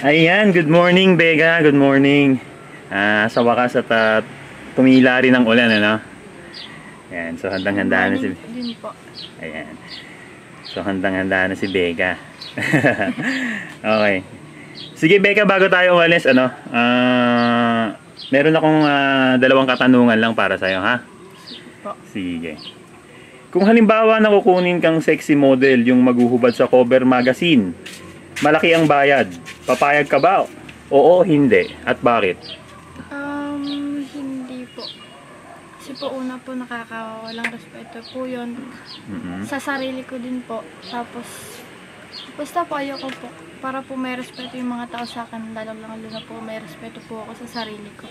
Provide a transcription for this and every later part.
Ayan, good morning, Bega. Good morning. Sa wakas at tumila rin ang ulan, ano? Ayan, so handang-handa na si... Din po. Ayan. So handang-handa na si Bega. Okay. Sige, Bega, bago tayo umalis, ano? Meron akong dalawang katanungan lang para sa'yo, ha? Po. Sige. Kung halimbawa na kukunin kang sexy model yung maghuhubad sa cover magazine, malaki ang bayad, papayag ka ba? Oo, hindi. At bakit? Hindi po. Kasi po una po nakakawalang respeto po yun. Sa sarili ko din po. Tapos, basta po ayoko po. Para po may respeto yung mga tao sa akin. Lalo na po may respeto po ako sa sarili ko.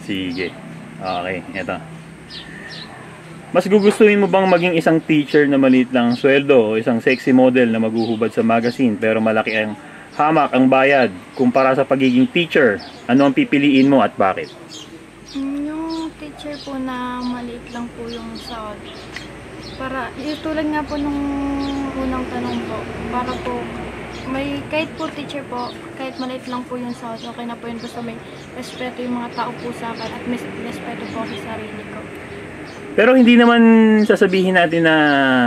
Sige. Okay, eto. Mas gugustuhin mo bang maging isang teacher na maliit lang ang sweldo o isang sexy model na maghuhubad sa magazine pero malaki ang hamak ang bayad kumpara sa pagiging teacher? Ano ang pipiliin mo at bakit? Yung teacher po na maliit lang po yung sahod. Para, tulad nga po nung unang tanong po, para po, kahit po teacher po, kahit maliit lang po yung sahod, okay na po yun. Basta may respeto yung mga tao po sa akin at may respeto po sa sarili ko. Pero hindi naman sasabihin natin na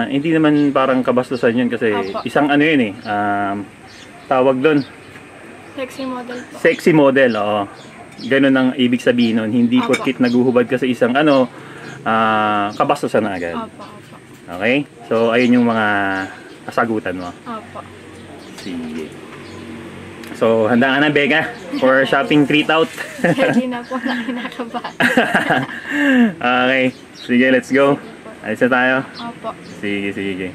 hindi naman parang kabastusan yun kasi Opo. isang ano yun tawag doon. Sexy model po. Sexy model, oo. Ganun ang ibig sabihin nun. Hindi Opo. porkit naguhubad ka sa isang kabastusan na agad. Opo, opo. Okay? So, ayun yung mga kasagutan mo. Opo. Sige. So, handa ka na, Bega, for shopping treat out. Hindi na po na kinakabahan. Okay. Sige, let's go. Alis na tayo. Opo. Sige, sige.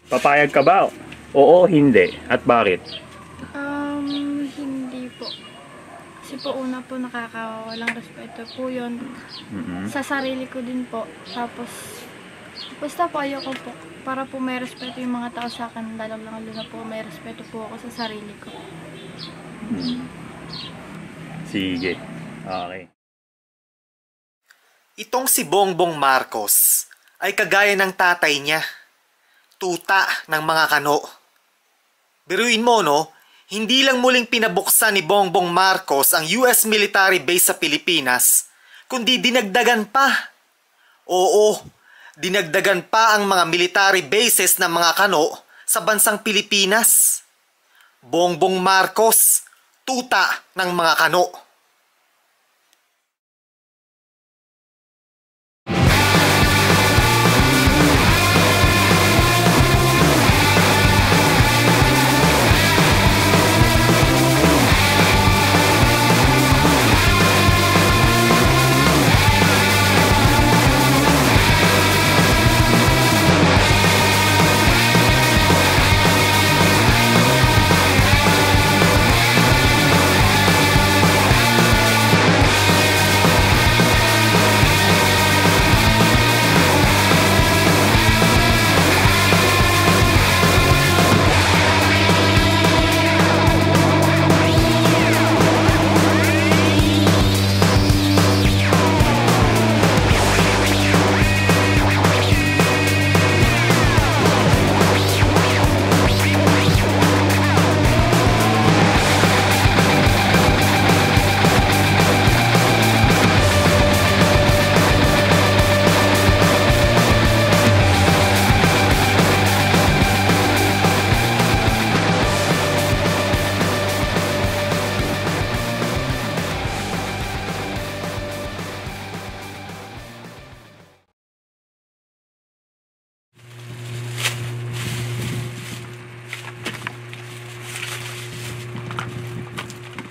Papayag ka ba? Oo, hindi. At bakit? Hindi po. Kasi po una po nakakawalang respeto po yun. Mm-mm. Sa sarili ko din po. Tapos, basta po ayoko po. Para po may respeto yung mga tao sa akin. Lalo na po may respeto po ako sa sarili ko. Sige. Okay. Itong si Bongbong Marcos ay kagaya ng tatay niya. Tuta ng mga kano. Biruin mo, no? Hindi lang muling pinabuksan ni Bongbong Marcos ang US military base sa Pilipinas, kundi dinagdagan pa. Oo, dinagdagan pa ang mga military bases ng mga kano sa bansang Pilipinas. Bongbong Marcos, tuta ng mga kano.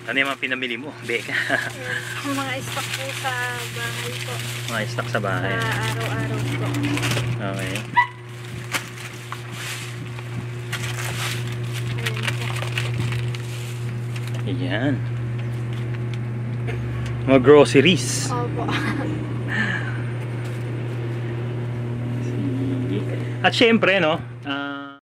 Ano yung mga pinamili mo, Beka? Yung mga stock po sa bahay po. Mga stock sa bahay. Sa araw-araw po. Okay. Ayan po. Ayan. Mga groceries. Opo. Sige. At syempre, no,